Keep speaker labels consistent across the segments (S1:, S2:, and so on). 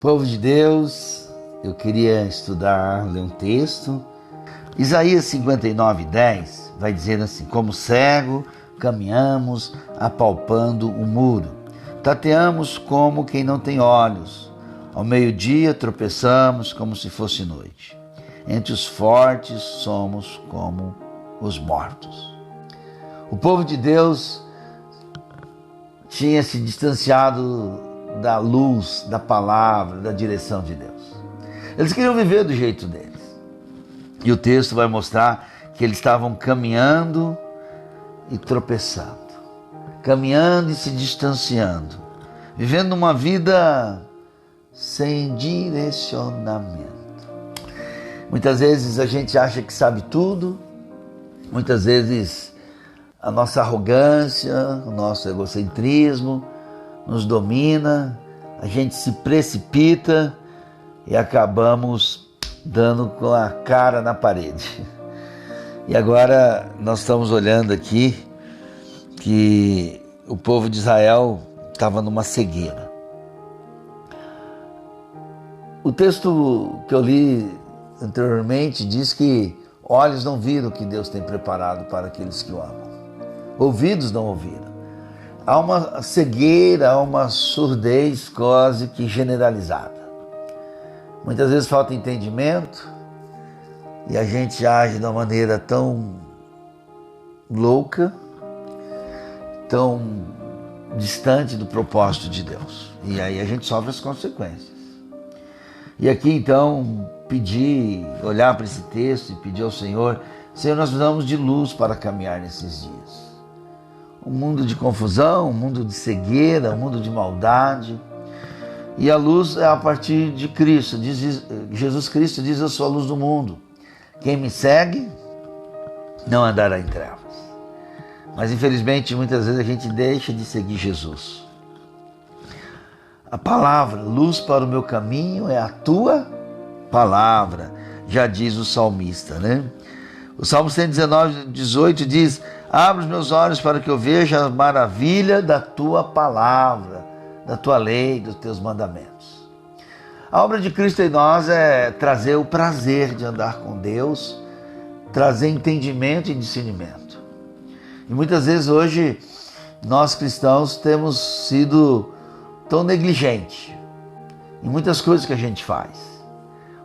S1: Povo de Deus, eu queria ler um texto. Isaías 59:10 vai dizer assim: como cego, caminhamos apalpando o muro, tateamos como quem não tem olhos, ao meio-dia tropeçamos como se fosse noite, entre os fortes somos como os mortos. O povo de Deus tinha se distanciado da luz, da palavra, da direção de Deus. Eles queriam viver do jeito deles. E o texto vai mostrar que eles estavam caminhando e tropeçando, caminhando e se distanciando, vivendo uma vida sem direcionamento. Muitas vezes a gente acha que sabe tudo, muitas vezes a nossa arrogância, o nosso egocentrismo nos domina, a gente se precipita e acabamos dando com a cara na parede. E agora nós estamos olhando aqui que o povo de Israel estava numa cegueira. O texto que eu li anteriormente diz que olhos não viram o que Deus tem preparado para aqueles que o amam. Ouvidos não ouviram. Há uma cegueira, há uma surdez quase que generalizada. Muitas vezes falta entendimento e a gente age de uma maneira tão louca, tão distante do propósito de Deus. E aí a gente sofre as consequências. E aqui então olhar para esse texto e pedir ao Senhor: Senhor, nós precisamos de luz para caminhar nesses dias. Um mundo de confusão, um mundo de cegueira, um mundo de maldade. E a luz é a partir de Cristo. Jesus Cristo diz: eu sou a luz do mundo. Quem me segue não andará em trevas. Mas infelizmente muitas vezes a gente deixa de seguir Jesus. A palavra, luz para o meu caminho é a tua palavra, já diz o salmista, né? O Salmo 119:18 diz: abre os meus olhos para que eu veja a maravilha da tua palavra, da tua lei, dos teus mandamentos. A obra de Cristo em nós é trazer o prazer de andar com Deus, trazer entendimento e discernimento. E muitas vezes hoje nós cristãos temos sido tão negligentes em muitas coisas que a gente faz.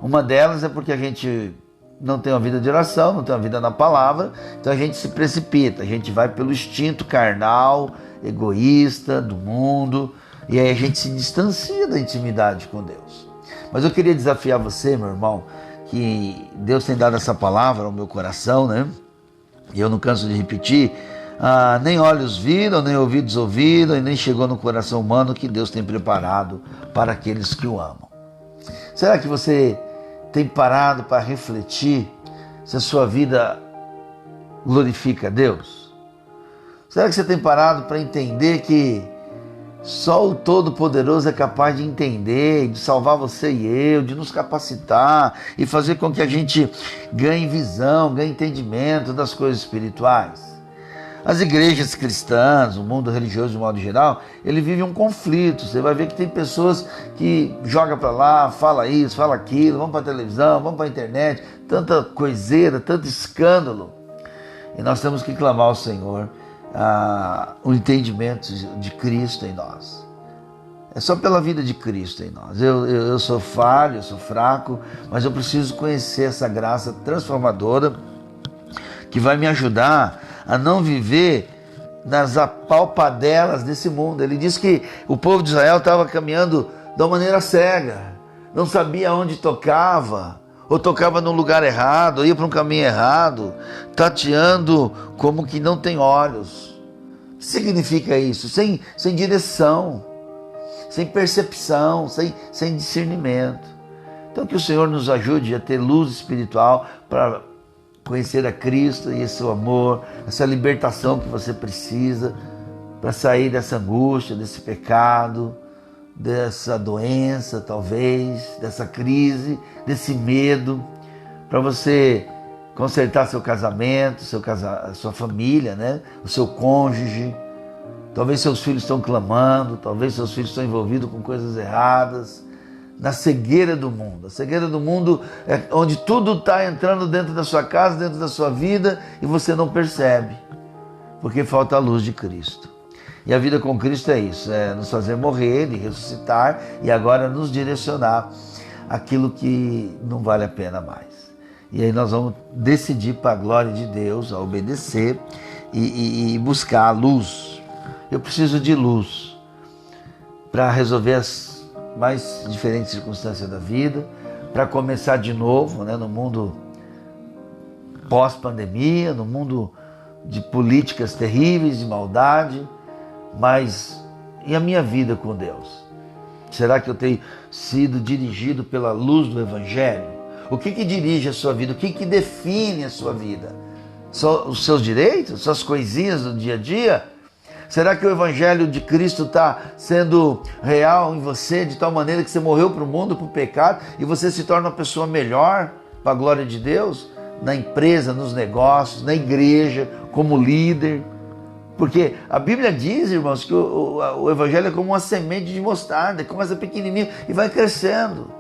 S1: Uma delas é porque a gente não tem uma vida de oração, não tem uma vida na palavra, então a gente se precipita, a gente vai pelo instinto carnal, egoísta, do mundo, e aí a gente se distancia da intimidade com Deus. Mas eu queria desafiar você, meu irmão, que Deus tem dado essa palavra ao meu coração, né? E eu não canso de repetir: nem olhos viram, nem ouvidos ouviram, e nem chegou no coração humano que Deus tem preparado para aqueles que o amam. Será que você tem parado para refletir se a sua vida glorifica a Deus? Será que você tem parado para entender que só o Todo-Poderoso é capaz de entender, de salvar você e eu, de nos capacitar e fazer com que a gente ganhe visão, ganhe entendimento das coisas espirituais? As igrejas cristãs, o mundo religioso de modo geral, ele vive um conflito. Você vai ver que tem pessoas que jogam para lá, fala isso, fala aquilo, vão para a televisão, vão para a internet, tanta coiseira, tanto escândalo. E nós temos que clamar ao Senhor o entendimento de Cristo em nós. É só pela vida de Cristo em nós. Eu sou falho, eu sou fraco, mas eu preciso conhecer essa graça transformadora que vai me ajudar a não viver nas apalpadelas desse mundo. Ele diz que o povo de Israel estava caminhando de uma maneira cega, não sabia onde tocava, ou tocava num lugar errado, ou ia para um caminho errado, tateando como que não tem olhos. O que significa isso? Sem direção, sem percepção, sem discernimento. Então que o Senhor nos ajude a ter luz espiritual para conhecer a Cristo e esse amor, essa libertação que você precisa para sair dessa angústia, desse pecado, dessa doença talvez, dessa crise, desse medo, para você consertar seu casamento, sua família, né? O seu cônjuge. Talvez seus filhos estão clamando, talvez seus filhos estão envolvidos com coisas erradas. na cegueira do mundo. A cegueira do mundo é onde tudo está entrando dentro da sua casa, dentro da sua vida, e você não percebe, porque falta a luz de Cristo. E a vida com Cristo é isso, é nos fazer morrer e ressuscitar, e agora nos direcionar aquilo que não vale a pena mais. E aí nós vamos decidir para a glória de Deus, a obedecer e buscar a luz. Eu preciso de luz para resolver as mais diferentes circunstâncias da vida, para começar de novo, né, no mundo pós-pandemia, no mundo de políticas terríveis, de maldade, mas e a minha vida com Deus? Será que eu tenho sido dirigido pela luz do Evangelho? O que dirige a sua vida? O que define a sua vida? Só os seus direitos? Suas coisinhas do dia a dia? Será que o Evangelho de Cristo está sendo real em você de tal maneira que você morreu para o mundo, para o pecado, e você se torna uma pessoa melhor para a glória de Deus? Na empresa, nos negócios, na igreja, como líder. Porque a Bíblia diz, irmãos, que o Evangelho é como uma semente de mostarda, começa pequenininho e vai crescendo.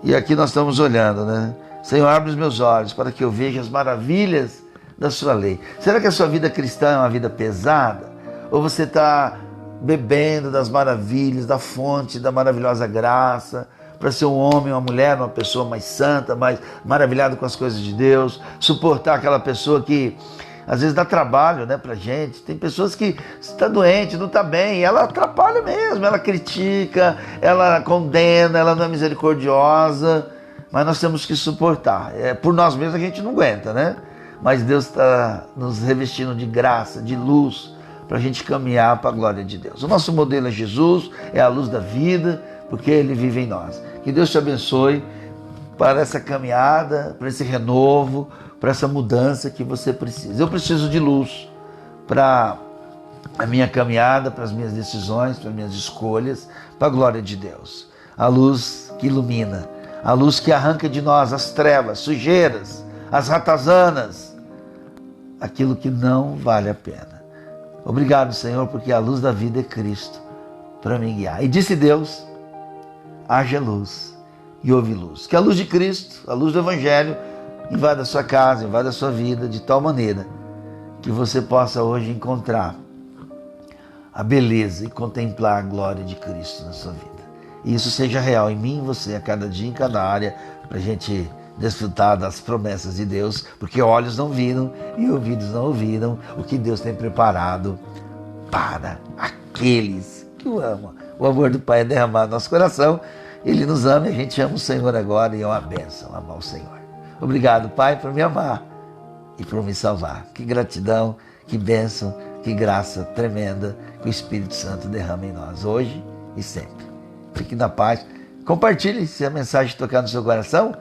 S1: E aqui nós estamos olhando, né? Senhor, abre os meus olhos para que eu veja as maravilhas da sua lei. Será que a sua vida cristã é uma vida pesada? Ou você está bebendo das maravilhas, da fonte, da maravilhosa graça, para ser um homem, uma mulher, uma pessoa mais santa, mais maravilhada com as coisas de Deus, suportar aquela pessoa que às vezes dá trabalho, né, pra gente. Tem pessoas que está doente, não está bem, e ela atrapalha mesmo, ela critica, ela condena, ela não é misericordiosa, mas nós temos que suportar. Por nós mesmos a gente não aguenta, né? Mas Deus está nos revestindo de graça, de luz, para a gente caminhar para a glória de Deus. O nosso modelo é Jesus, é a luz da vida, porque Ele vive em nós. Que Deus te abençoe para essa caminhada, para esse renovo, para essa mudança que você precisa. Eu preciso de luz para a minha caminhada, para as minhas decisões, para as minhas escolhas, para a glória de Deus. A luz que ilumina, a luz que arranca de nós as trevas, sujeiras, as ratazanas, aquilo que não vale a pena. Obrigado, Senhor, porque a luz da vida é Cristo para me guiar. E disse Deus, haja luz e houve luz. Que a luz de Cristo, a luz do Evangelho, invada a sua casa, invada a sua vida de tal maneira que você possa hoje encontrar a beleza e contemplar a glória de Cristo na sua vida. E isso seja real em mim e em você, a cada dia, em cada área, para a gente desfrutar das promessas de Deus, porque olhos não viram e ouvidos não ouviram o que Deus tem preparado para aqueles que o amam. O amor do Pai é derramado no nosso coração, Ele nos ama e a gente ama o Senhor agora, e é uma bênção amar o Senhor. Obrigado, Pai, por me amar e por me salvar. Que gratidão, que bênção, que graça tremenda que o Espírito Santo derrama em nós, hoje e sempre. Fique na paz. Compartilhe, se a mensagem tocar no seu coração,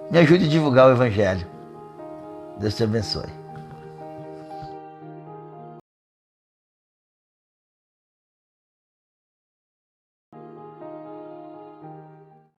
S1: me ajude a divulgar o Evangelho. Deus te abençoe.